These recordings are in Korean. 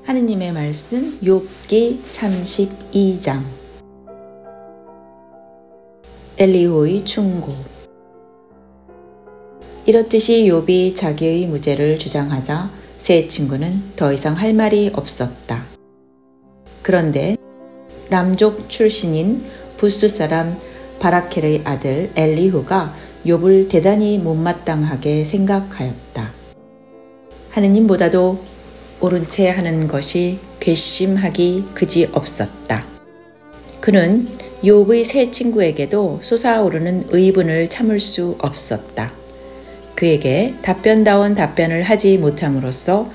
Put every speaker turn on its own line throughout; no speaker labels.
하느님의 말씀 욥기 32장. 엘리후의 충고. 이렇듯이 욥이 자기의 무죄를 주장하자 세 친구는 더 이상 할 말이 없었다. 그런데 람족 출신인 부스 사람 바라켈의 아들 엘리후가 욥을 대단히 못마땅하게 생각하였다. 하느님보다도 옳은 채 하는 것이 괘씸하기 그지없었다. 그는 욥의 세 친구에게도 솟아오르는 의분을 참을 수 없었다. 그에게 답변다운 답변을 하지 못함으로써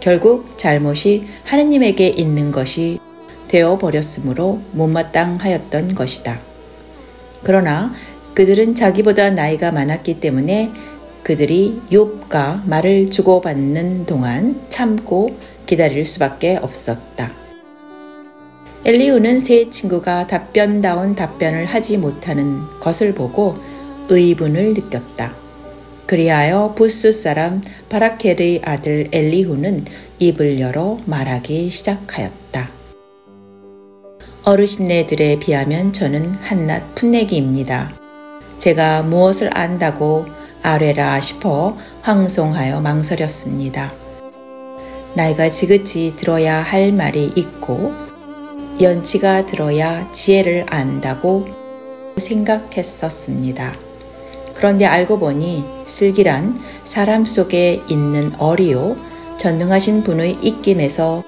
결국 잘못이 하느님에게 있는 것이 되어버렸으므로 못마땅하였던 것이다. 그러나 그들은 자기보다 나이가 많았기 때문에 그들이 욥과 말을 주고받는 동안 참고 기다릴 수밖에 없었다. 엘리후는 세 친구가 답변다운 답변을 하지 못하는 것을 보고 의분을 느꼈다. 그리하여 부스 사람 바라켈의 아들 엘리후는 입을 열어 말하기 시작하였다. 어르신네들에 비하면 저는 한낱 풋내기입니다. 제가 무엇을 안다고 아뢰라 싶어 황송하여 망설였습니다. 나이가 지긋이 들어야 할 말이 있고 연치가 들어야 지혜를 안다고 생각했었습니다. 그런데 알고 보니 슬기란 사람 속에 있는 어리요 전능하신 분의 입김에서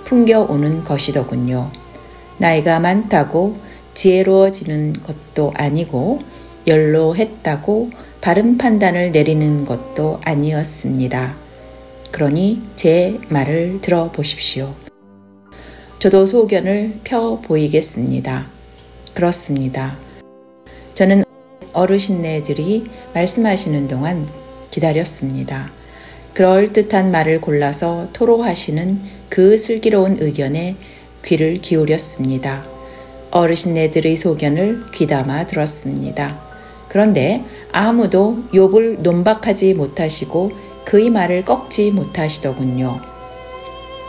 풍겨오는 것이더군요. 나이가 많다고 지혜로워지는 것도 아니고 연로했다고 바른 판단을 내리는 것도 아니었습니다. 그러니 제 말을 들어보십시오. 저도 소견을 펴 보이겠습니다. 그렇습니다. 저는 어르신네들이 말씀하시는 동안 기다렸습니다. 그럴듯한 말을 골라서 토로하시는 그 슬기로운 의견에 귀를 기울였습니다. 어르신네들의 소견을 귀담아 들었습니다. 그런데 아무도 욥을 논박하지 못하시고 그의 말을 꺾지 못하시더군요.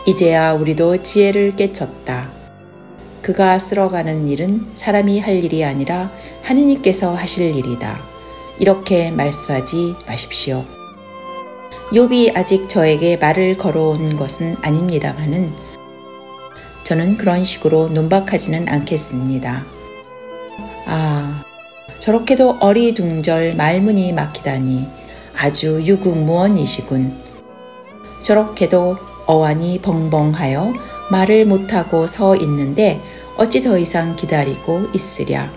이제야 우리도 지혜를 깨쳤다. 그가 쓸어가는 일은 사람이 할 일이 아니라 하느님께서 하실 일이다. 이렇게 말씀하지 마십시오. 욥이 아직 저에게 말을 걸어온 것은 아닙니다마는 저는 그런 식으로 논박하지는 않겠습니다. 저렇게도 어리둥절 말문이 막히다니 아주 유구무원이시군. 저렇게도 어안이 벙벙하여 말을 못하고 서 있는데 어찌 더 이상 기다리고 있으랴.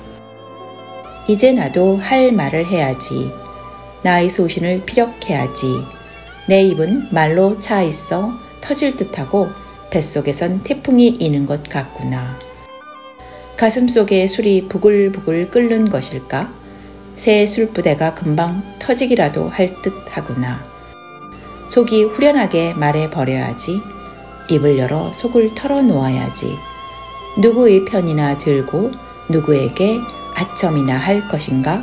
이제 나도 할 말을 해야지. 나의 소신을 피력해야지. 내 입은 말로 차 있어 터질 듯하고 뱃속에선 태풍이 이는 것 같구나. 가슴속에 술이 부글부글 끓는 것일까? 새 술부대가 금방 터지기라도 할 듯 하구나. 속이 후련하게 말해버려야지. 입을 열어 속을 털어놓아야지. 누구의 편이나 들고 누구에게 아첨이나 할 것인가?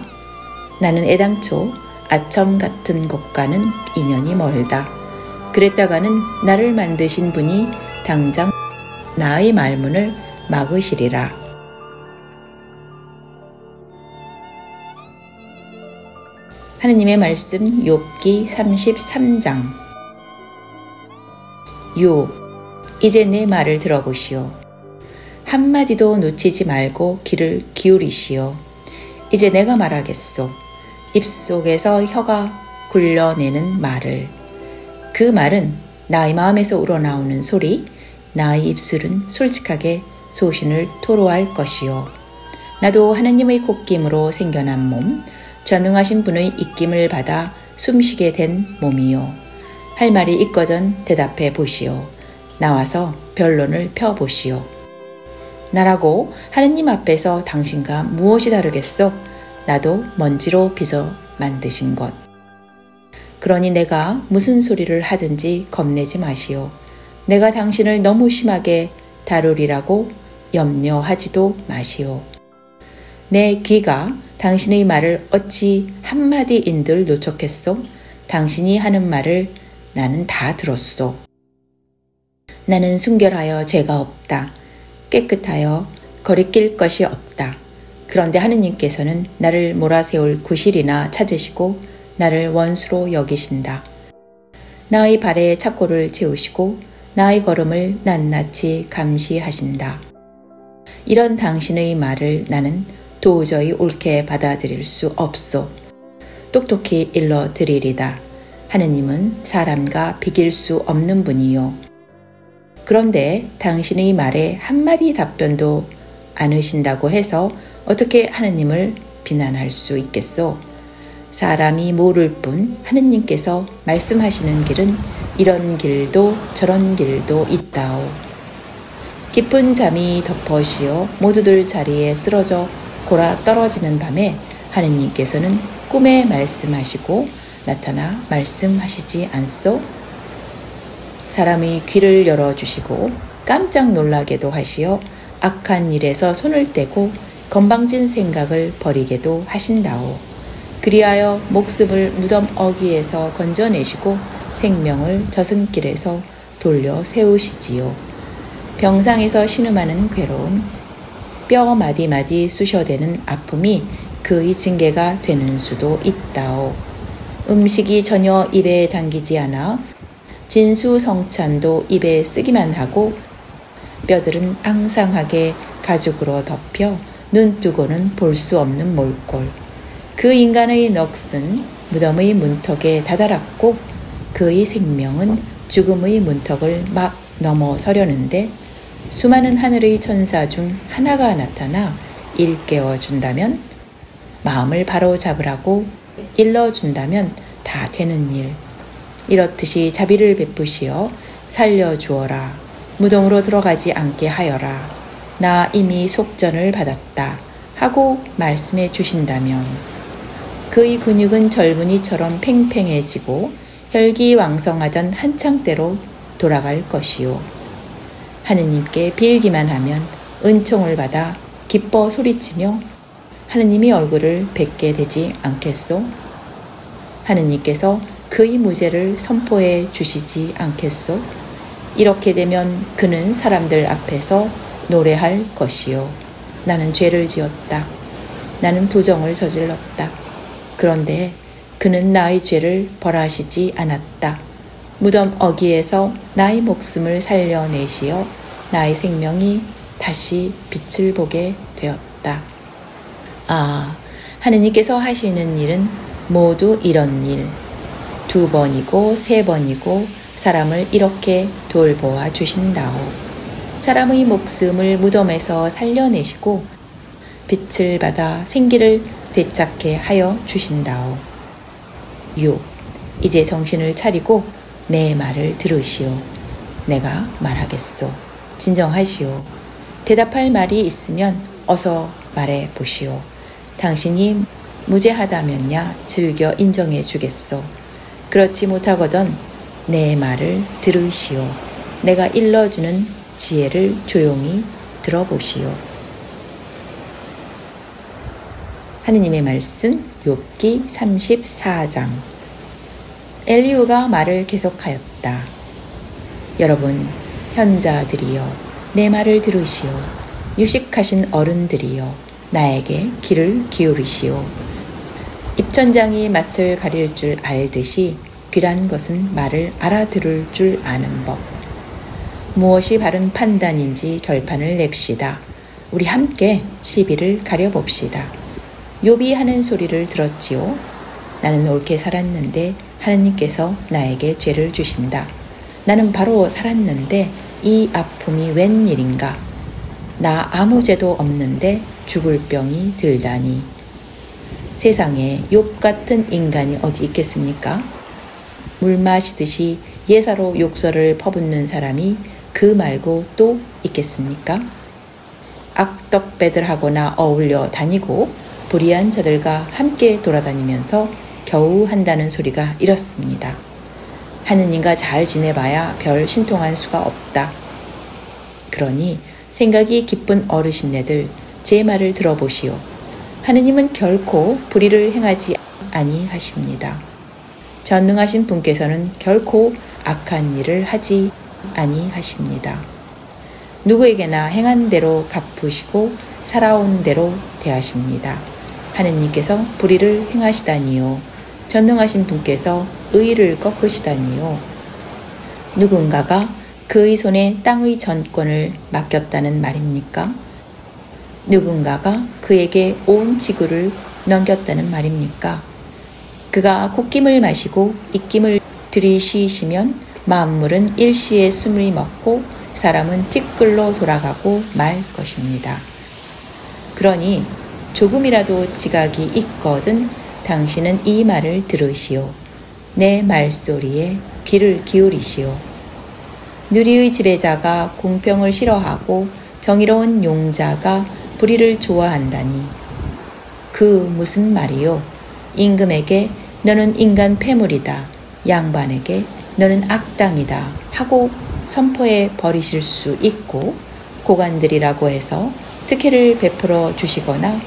나는 애당초 아첨 같은 것과는 인연이 멀다. 그랬다가는 나를 만드신 분이 당장 나의 말문을 막으시리라. 하느님의 말씀 욥기 33장. 욥, 이제 내 말을 들어보시오. 한마디도 놓치지 말고 귀를 기울이시오. 이제 내가 말하겠소. 입속에서 혀가 굴려내는 말을. 그 말은 나의 마음에서 우러나오는 소리, 나의 입술은 솔직하게 소신을 토로할 것이요. 나도 하느님의 콧김으로 생겨난 몸, 전능하신 분의 입김을 받아 숨쉬게 된 몸이요. 할 말이 있거든 대답해 보시오. 나와서 변론을 펴보시오. 나라고 하느님 앞에서 당신과 무엇이 다르겠소? 나도 먼지로 빚어 만드신 것. 그러니 내가 무슨 소리를 하든지 겁내지 마시오. 내가 당신을 너무 심하게 다루리라고 염려하지도 마시오. 내 귀가 당신의 말을 어찌 한마디인들 놓쳤겠소? 당신이 하는 말을 나는 다 들었소. 나는 순결하여 죄가 없다. 깨끗하여 거리낄 것이 없다. 그런데 하느님께서는 나를 몰아세울 구실이나 찾으시고 나를 원수로 여기신다. 나의 발에 착고를 채우시고 나의 걸음을 낱낱이 감시하신다. 이런 당신의 말을 나는 도저히 옳게 받아들일 수 없소. 똑똑히 일러드리리다. 하느님은 사람과 비길 수 없는 분이요. 그런데 당신의 말에 한마디 답변도 않으신다고 해서 어떻게 하느님을 비난할 수 있겠소? 사람이 모를 뿐 하느님께서 말씀하시는 길은 이런 길도 저런 길도 있다오. 깊은 잠이 덮어씌어 모두들 자리에 쓰러져 골아 떨어지는 밤에 하느님께서는 꿈에 말씀하시고 나타나 말씀하시지 않소? 사람의 귀를 열어주시고 깜짝 놀라게도 하시어 악한 일에서 손을 떼고 건방진 생각을 버리게도 하신다오. 그리하여 목숨을 무덤 어귀에서 건져내시고 생명을 저승길에서 돌려 세우시지요. 병상에서 신음하는 괴로움, 뼈 마디마디 쑤셔대는 아픔이 그의 징계가 되는 수도 있다오. 음식이 전혀 입에 당기지 않아 진수성찬도 입에 쓰기만 하고 뼈들은 앙상하게 가죽으로 덮여 눈 뜨고는 볼 수 없는 몰골. 그 인간의 넋은 무덤의 문턱에 다다랐고 그의 생명은 죽음의 문턱을 막 넘어서려는데 수많은 하늘의 천사 중 하나가 나타나 일깨워준다면, 마음을 바로 잡으라고 일러준다면 다 되는 일. 이렇듯이 자비를 베푸시어 살려주어라. 무덤으로 들어가지 않게 하여라. 나 이미 속전을 받았다 하고 말씀해 주신다면 그의 근육은 젊은이처럼 팽팽해지고 혈기왕성하던 한창 때로 돌아갈 것이요. 하느님께 빌기만 하면 은총을 받아 기뻐 소리치며 하느님이 얼굴을 뵙게 되지 않겠소? 하느님께서 그의 무죄를 선포해 주시지 않겠소? 이렇게 되면 그는 사람들 앞에서 노래할 것이요. 나는 죄를 지었다. 나는 부정을 저질렀다. 그런데 그는 나의 죄를 벌하시지 않았다. 무덤 어귀에서 나의 목숨을 살려내시어 나의 생명이 다시 빛을 보게 되었다. 아, 하느님께서 하시는 일은 모두 이런 일. 2번이고 3번이고 사람을 이렇게 돌보아 주신다오. 사람의 목숨을 무덤에서 살려내시고 빛을 받아 생기를 되찾게 하여 주신다오. 6. 이제 정신을 차리고 내 말을 들으시오. 내가 말하겠소. 진정하시오. 대답할 말이 있으면 어서 말해 보시오. 당신이 무죄하다면야 즐겨 인정해 주겠소. 그렇지 못하거든 내 말을 들으시오. 내가 일러주는 지혜를 조용히 들어보시오. 하느님의 말씀 욥기 34장. 엘리후가 말을 계속하였다. 여러분 현자들이여 내 말을 들으시오. 유식하신 어른들이여 나에게 귀를 기울이시오. 입천장이 맛을 가릴 줄 알듯이 귀란 것은 말을 알아들을 줄 아는 법. 무엇이 바른 판단인지 결판을 냅시다. 우리 함께 시비를 가려봅시다. 욥이 하는 소리를 들었지요. 나는 옳게 살았는데 하느님께서 나에게 죄를 주신다. 나는 바로 살았는데 이 아픔이 웬일인가. 나 아무 죄도 없는데 죽을 병이 들다니. 세상에 욥 같은 인간이 어디 있겠습니까? 물 마시듯이 예사로 욕설을 퍼붓는 사람이 그 말고 또 있겠습니까? 악덕배들하고나 어울려 다니고 불의한 자들과 함께 돌아다니면서 겨우 한다는 소리가 이렇습니다. 하느님과 잘 지내봐야 별 신통한 수가 없다. 그러니 생각이 깊은 어르신네들 제 말을 들어보시오. 하느님은 결코 불의를 행하지 아니하십니다. 전능하신 분께서는 결코 악한 일을 하지 아니하십니다. 누구에게나 행한 대로 갚으시고 살아온 대로 대하십니다. 하느님께서 불의를 행하시다니요. 전능하신 분께서 의를 꺾으시다니요. 누군가가 그의 손에 땅의 전권을 맡겼다는 말입니까? 누군가가 그에게 온 지구를 넘겼다는 말입니까? 그가 콧김을 마시고 입김을 들이쉬시면 만물은 일시에 숨을 먹고 사람은 티끌로 돌아가고 말 것입니다. 그러니 조금이라도 지각이 있거든 당신은 이 말을 들으시오. 내 말소리에 귀를 기울이시오. 누리의 지배자가 공평을 싫어하고 정의로운 용자가 불의를 좋아한다니. 그 무슨 말이요? 임금에게 너는 인간 폐물이다. 양반에게 너는 악당이다 하고 선포해 버리실 수 있고 고관들이라고 해서 특혜를 베풀어 주시거나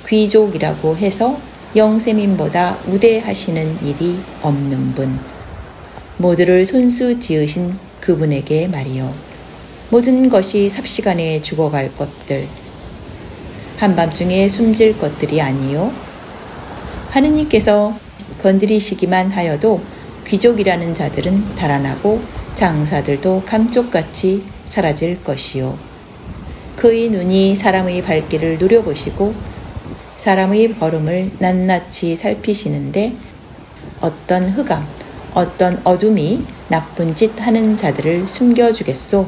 귀족이라고 해서 영세민보다 우대하시는 일이 없는 분, 모두를 손수 지으신 그분에게 말이요. 모든 것이 삽시간에 죽어갈 것들, 한밤중에 숨질 것들이 아니요. 하느님께서 건드리시기만 하여도 귀족이라는 자들은 달아나고 장사들도 감쪽같이 사라질 것이요. 그의 눈이 사람의 발길을 누려보시고 사람의 걸음을 낱낱이 살피시는데 어떤 흑암, 어떤 어둠이 나쁜 짓 하는 자들을 숨겨주겠소?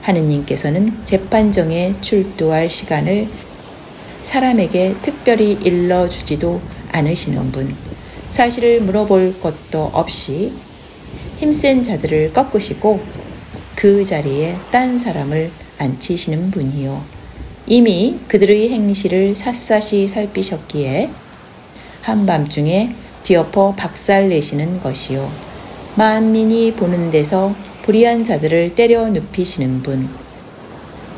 하느님께서는 재판정에 출두할 시간을 사람에게 특별히 일러주지도 않으시는 분, 사실을 물어볼 것도 없이 힘센 자들을 꺾으시고 그 자리에 딴 사람을 앉히시는 분이요. 이미 그들의 행실을 샅샅이 살피셨기에 한밤중에 뒤엎어 박살내시는 것이요. 만민이 보는 데서 불의한 자들을 때려 눕히시는 분.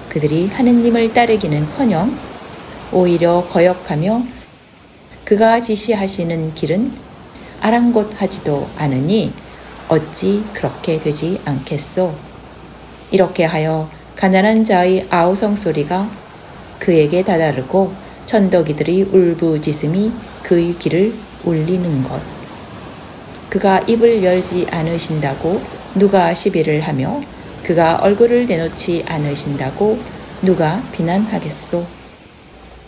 그들이 하느님을 따르기는커녕 오히려 거역하며 그가 지시하시는 길은 아랑곳하지도 않으니 어찌 그렇게 되지 않겠소? 이렇게 하여 가난한 자의 아우성 소리가 그에게 다다르고 천덕이들의 울부짖음이 그의 귀를 울리는 것. 그가 입을 열지 않으신다고 누가 시비를 하며 그가 얼굴을 내놓지 않으신다고 누가 비난하겠소?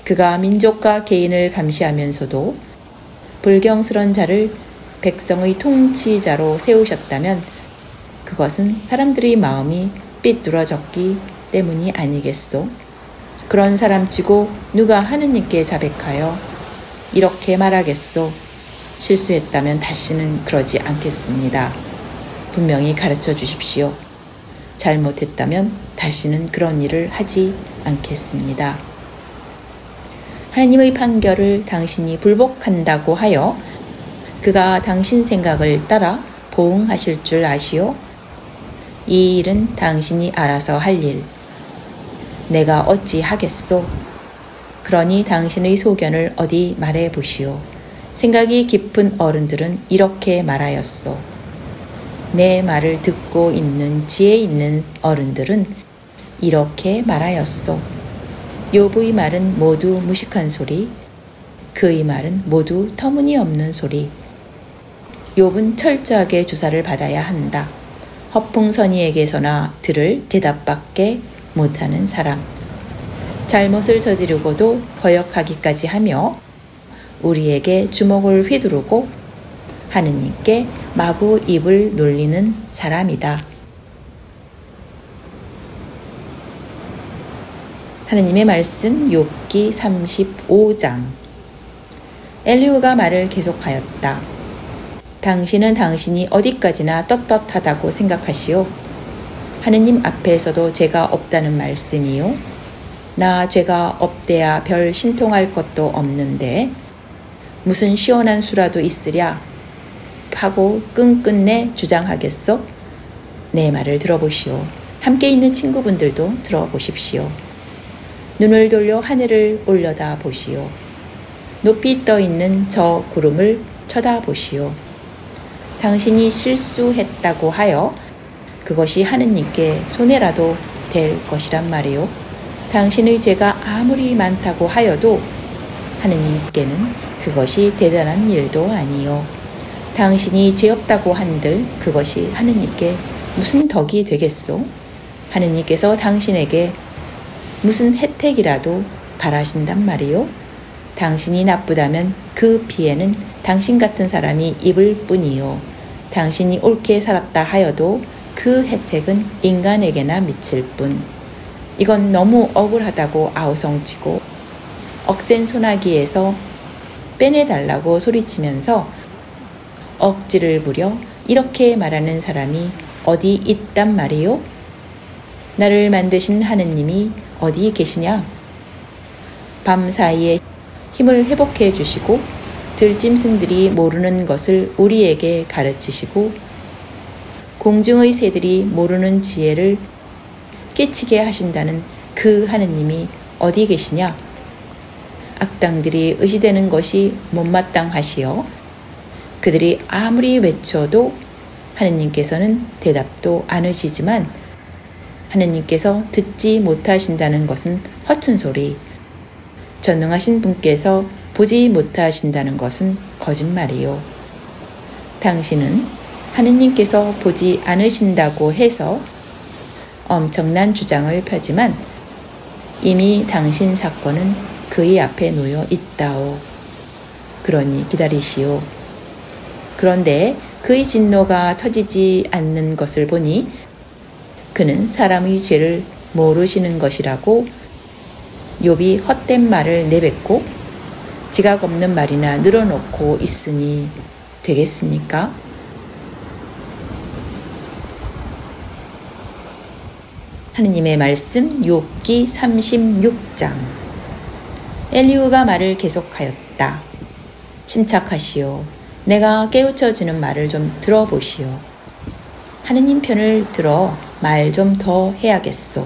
그가 민족과 개인을 감시하면서도 불경스런 자를 백성의 통치자로 세우셨다면 그것은 사람들의 마음이 삐뚤어졌기 때문이 아니겠소? 그런 사람치고 누가 하느님께 자백하여 이렇게 말하겠소? 실수했다면 다시는 그러지 않겠습니다. 분명히 가르쳐 주십시오. 잘못했다면 다시는 그런 일을 하지 않겠습니다. 하나님의 판결을 당신이 불복한다고 하여 그가 당신 생각을 따라 보응하실 줄 아시오? 이 일은 당신이 알아서 할 일. 내가 어찌 하겠소? 그러니 당신의 소견을 어디 말해 보시오. 생각이 깊은 어른들은 이렇게 말하였소. 내 말을 듣고 있는 지혜 있는 어른들은 이렇게 말하였소. 욥의 말은 모두 무식한 소리, 그의 말은 모두 터무니없는 소리. 욥은 철저하게 조사를 받아야 한다. 허풍선이에게서나 들을 대답밖에 못하는 사람. 잘못을 저지르고도 거역하기까지 하며 우리에게 주먹을 휘두르고 하느님께 마구 입을 놀리는 사람이다. 하느님의 말씀 욥기 35장. 엘리후가 말을 계속하였다. 당신은 당신이 어디까지나 떳떳하다고 생각하시오? 하느님 앞에서도 죄가 없다는 말씀이요? 나 죄가 없대야 별 신통할 것도 없는데 무슨 시원한 수라도 있으랴 하고 끈끈내 주장하겠소? 내 말을 들어보시오. 함께 있는 친구분들도 들어보십시오. 눈을 돌려 하늘을 올려다 보시오. 높이 떠 있는 저 구름을 쳐다보시오. 당신이 실수했다고 하여 그것이 하느님께 손해라도 될 것이란 말이요. 당신의 죄가 아무리 많다고 하여도 하느님께는 그것이 대단한 일도 아니요. 당신이 죄 없다고 한들 그것이 하느님께 무슨 덕이 되겠소? 하느님께서 당신에게 무슨 혜택이라도 바라신단 말이요. 당신이 나쁘다면 그 피해는 당신 같은 사람이 입을 뿐이요. 당신이 옳게 살았다 하여도 그 혜택은 인간에게나 미칠 뿐. 이건 너무 억울하다고 아우성치고 억센 소나기에서 빼내달라고 소리치면서 억지를 부려 이렇게 말하는 사람이 어디 있단 말이요? 나를 만드신 하느님이 어디 계시냐? 밤사이에 힘을 회복해 주시고 들짐승들이 모르는 것을 우리에게 가르치시고 공중의 새들이 모르는 지혜를 깨치게 하신다는 그 하느님이 어디 계시냐? 악당들이 의시되는 것이 못마땅하시오. 그들이 아무리 외쳐도 하느님께서는 대답도 않으시지만 하느님께서 듣지 못하신다는 것은 허튼 소리. 전능하신 분께서 보지 못하신다는 것은 거짓말이요. 당신은 하느님께서 보지 않으신다고 해서 엄청난 주장을 펴지만 이미 당신 사건은 그의 앞에 놓여 있다오. 그러니 기다리시오. 그런데 그의 진노가 터지지 않는 것을 보니 그는 사람의 죄를 모르시는 것이라고 욥이 헛된 말을 내뱉고 지각 없는 말이나 늘어놓고 있으니 되겠습니까? 하느님의 말씀 욥기 36장. 엘리후가 말을 계속하였다. 침착하시오. 내가 깨우쳐주는 말을 좀 들어보시오. 하느님 편을 들어 말 좀 더 해야겠소.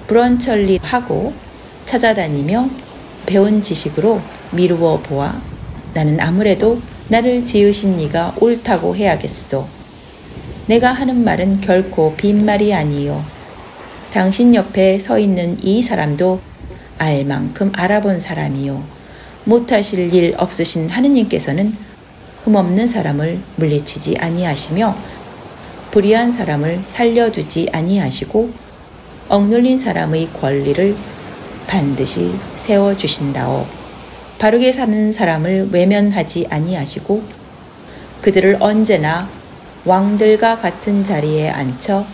부런천리하고 찾아다니며 배운 지식으로 미루어 보아 나는 아무래도 나를 지으신 이가 옳다고 해야겠소. 내가 하는 말은 결코 빈말이 아니요. 당신 옆에 서 있는 이 사람도 알 만큼 알아본 사람이요. 못하실 일 없으신 하느님께서는 흠없는 사람을 물리치지 아니하시며 불의한 사람을 살려주지 아니하시고 억눌린 사람의 권리를 반드시 세워주신다오. 바르게 사는 사람을 외면하지 아니하시고 그들을 언제나 왕들과 같은 자리에 앉혀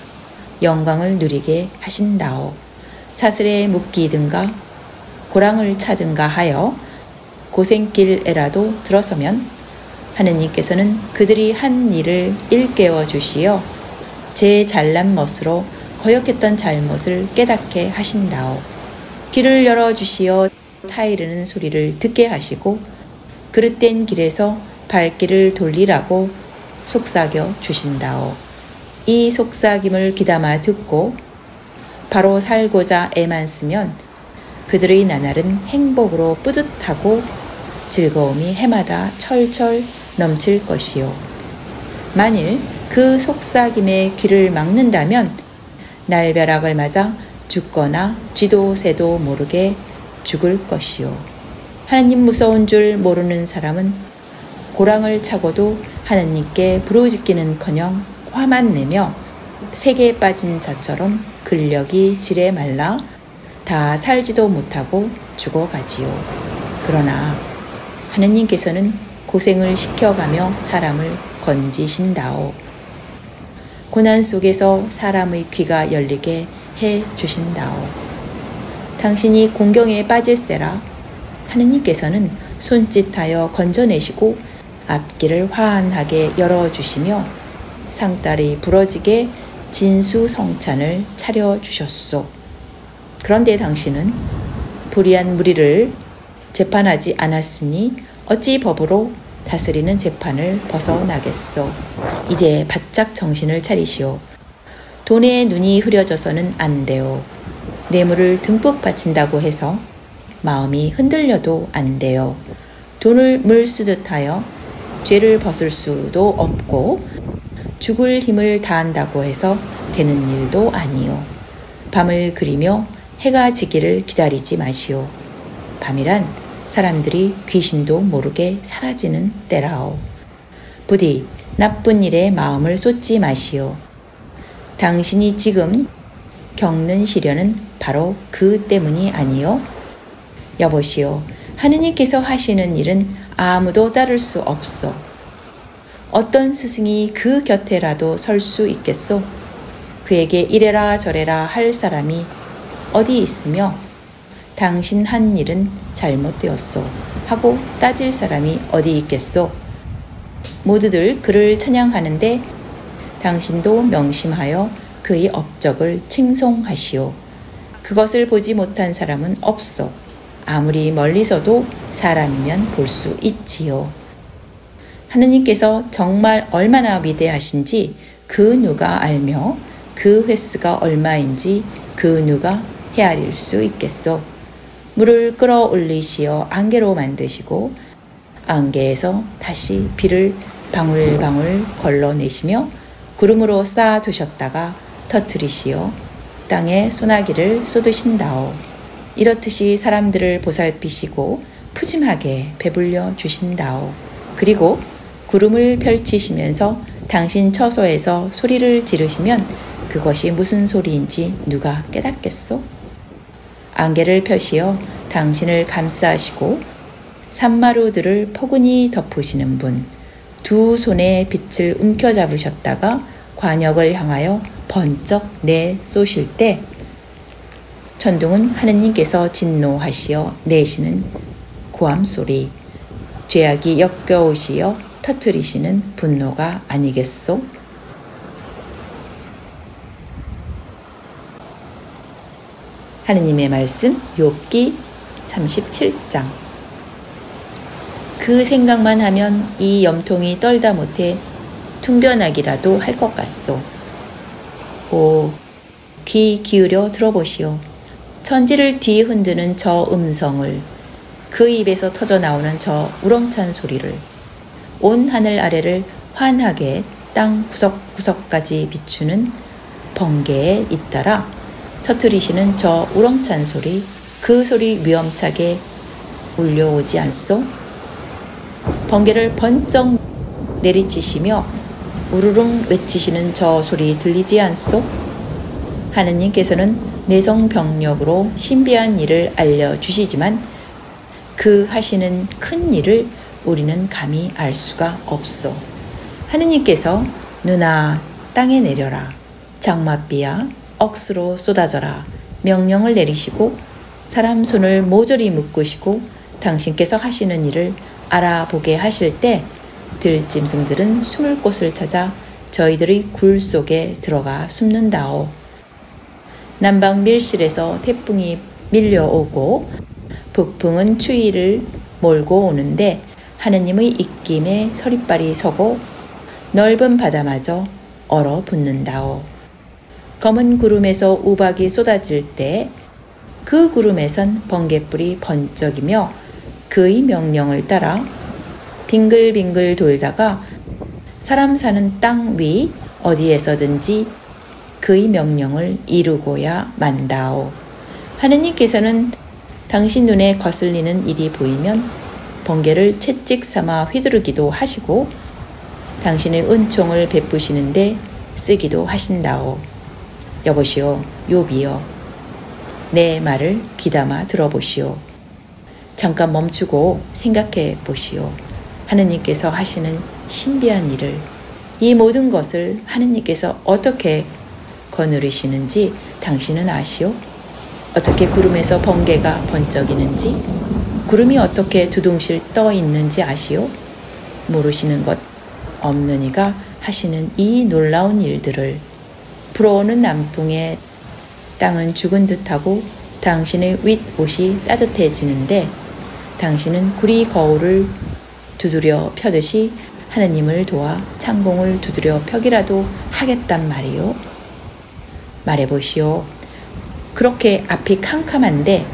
영광을 누리게 하신다오. 사슬에 묶이든가 고랑을 차든가 하여 고생길에라도 들어서면 하느님께서는 그들이 한 일을 일깨워 주시어 제 잘난 멋으로 거역했던 잘못을 깨닫게 하신다오. 길을 열어주시어 타이르는 소리를 듣게 하시고 그릇된 길에서 발길을 돌리라고 속삭여 주신다오. 이 속삭임을 귀담아 듣고 바로 살고자 애만 쓰면 그들의 나날은 행복으로 뿌듯하고 즐거움이 해마다 철철 넘칠 것이요. 만일 그 속삭임의 귀를 막는다면 날벼락을 맞아 죽거나 쥐도 새도 모르게 죽을 것이요. 하나님 무서운 줄 모르는 사람은 고랑을 차고도 하나님께 부르짖기는커녕 화만 내며 세계에 빠진 자처럼 근력이 질에 말라 다 살지도 못하고 죽어가지요. 그러나 하느님께서는 고생을 시켜가며 사람을 건지신다오. 고난 속에서 사람의 귀가 열리게 해 주신다오. 당신이 공경에 빠질세라. 하느님께서는 손짓하여 건져내시고 앞길을 환하게 열어주시며 상달이 부러지게 진수성찬을 차려주셨소. 그런데 당신은 불의한 무리를 재판하지 않았으니 어찌 법으로 다스리는 재판을 벗어나겠소. 이제 바짝 정신을 차리시오. 돈에 눈이 흐려져서는 안 돼요. 뇌물을 듬뿍 바친다고 해서 마음이 흔들려도 안 돼요. 돈을 물 쓰듯 하여 죄를 벗을 수도 없고 죽을 힘을 다한다고 해서 되는 일도 아니요. 밤을 그리며 해가 지기를 기다리지 마시오. 밤이란 사람들이 귀신도 모르게 사라지는 때라오. 부디 나쁜 일에 마음을 쏟지 마시오. 당신이 지금 겪는 시련은 바로 그 때문이 아니요. 여보시오, 하느님께서 하시는 일은 아무도 따를 수 없소. 어떤 스승이 그 곁에라도 설 수 있겠소? 그에게 이래라 저래라 할 사람이 어디 있으며 당신 한 일은 잘못되었소 하고 따질 사람이 어디 있겠소? 모두들 그를 찬양하는데 당신도 명심하여 그의 업적을 칭송하시오. 그것을 보지 못한 사람은 없소. 아무리 멀리서도 사람이면 볼 수 있지요. 하느님께서 정말 얼마나 위대하신지 그 누가 알며 그 횟수가 얼마인지 그 누가 헤아릴 수 있겠소. 물을 끌어올리시어 안개로 만드시고 안개에서 다시 비를 방울방울 걸러내시며 구름으로 쌓아두셨다가 터뜨리시어 땅에 소나기를 쏟으신다오. 이렇듯이 사람들을 보살피시고 푸짐하게 배불려 주신다오. 그리고 구름을 펼치시면서 당신 처소에서 소리를 지르시면 그것이 무슨 소리인지 누가 깨닫겠소? 안개를 펴시어 당신을 감싸시고 산마루들을 포근히 덮으시는 분, 두 손에 빛을 움켜잡으셨다가 관역을 향하여 번쩍 내쏘실 때 천둥은 하느님께서 진노하시어 내시는 고함소리, 죄악이 역겨우시어 터뜨리시는 분노가 아니겠소? 하느님의 말씀 욥기 37장. 그 생각만 하면 이 염통이 떨다 못해 퉁겨나기라도 할 것 같소. 오, 귀 기울여 들어보시오. 천지를 뒤흔드는 저 음성을, 그 입에서 터져 나오는 저 우렁찬 소리를, 온 하늘 아래를 환하게 땅 구석구석까지 비추는 번개에 잇따라 터뜨리시는 저 우렁찬 소리, 그 소리 위험차게 울려오지 않소? 번개를 번쩍 내리치시며 우르릉 외치시는 저 소리 들리지 않소? 하느님께서는 내성병력으로 신비한 일을 알려주시지만 그 하시는 큰 일을 우리는 감히 알 수가 없소. 하느님께서 누나 땅에 내려라, 장맛비야 억수로 쏟아져라 명령을 내리시고 사람 손을 모조리 묶으시고 당신께서 하시는 일을 알아보게 하실 때 들짐승들은 숨을 곳을 찾아 저희들의 굴 속에 들어가 숨는다오. 남방 밀실에서 태풍이 밀려오고 북풍은 추위를 몰고 오는데 하느님의 입김에 서리빨이 서고 넓은 바다마저 얼어붙는다오. 검은 구름에서 우박이 쏟아질 때 그 구름에선 번갯불이 번쩍이며 그의 명령을 따라 빙글빙글 돌다가 사람 사는 땅 위 어디에서든지 그의 명령을 이루고야 만다오. 하느님께서는 당신 눈에 거슬리는 일이 보이면 번개를 채찍 삼아 휘두르기도 하시고 당신의 은총을 베푸시는데 쓰기도 하신다오. 여보시오, 욥이여, 내 말을 귀담아 들어보시오. 잠깐 멈추고 생각해 보시오. 하느님께서 하시는 신비한 일을, 이 모든 것을 하느님께서 어떻게 거느리시는지 당신은 아시오? 어떻게 구름에서 번개가 번쩍이는지, 구름이 어떻게 두둥실 떠 있는지 아시오? 모르시는 것 없는 이가 하시는 이 놀라운 일들을. 불어오는 남풍에 땅은 죽은 듯하고 당신의 윗옷이 따뜻해지는데 당신은 구리 거울을 두드려 펴듯이 하느님을 도와 창공을 두드려 펴기라도 하겠단 말이요. 말해보시오. 그렇게 앞이 캄캄한데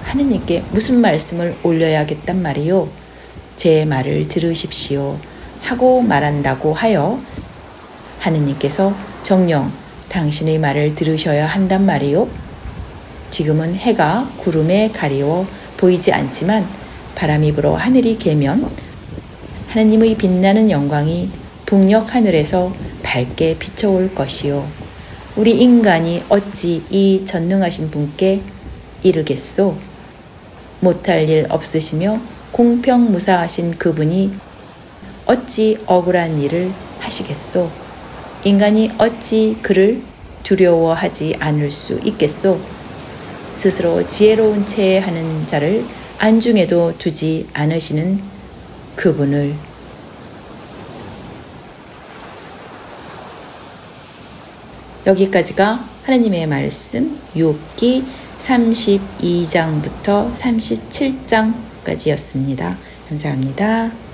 하느님께 무슨 말씀을 올려야겠단 말이요. 제 말을 들으십시오 하고 말한다고 하여 하느님께서 정녕 당신의 말을 들으셔야 한단 말이요. 지금은 해가 구름에 가리워 보이지 않지만 바람이 불어 하늘이 개면 하느님의 빛나는 영광이 북녘 하늘에서 밝게 비춰올 것이요. 우리 인간이 어찌 이 전능하신 분께 이르겠소? 못할 일 없으시며 공평무사하신 그분이 어찌 억울한 일을 하시겠소? 인간이 어찌 그를 두려워하지 않을 수 있겠소? 스스로 지혜로운 채 하는 자를 안중에도 두지 않으시는 그분을. 여기까지가 하나님의 말씀 욥기 32장부터 37장까지였습니다. 감사합니다.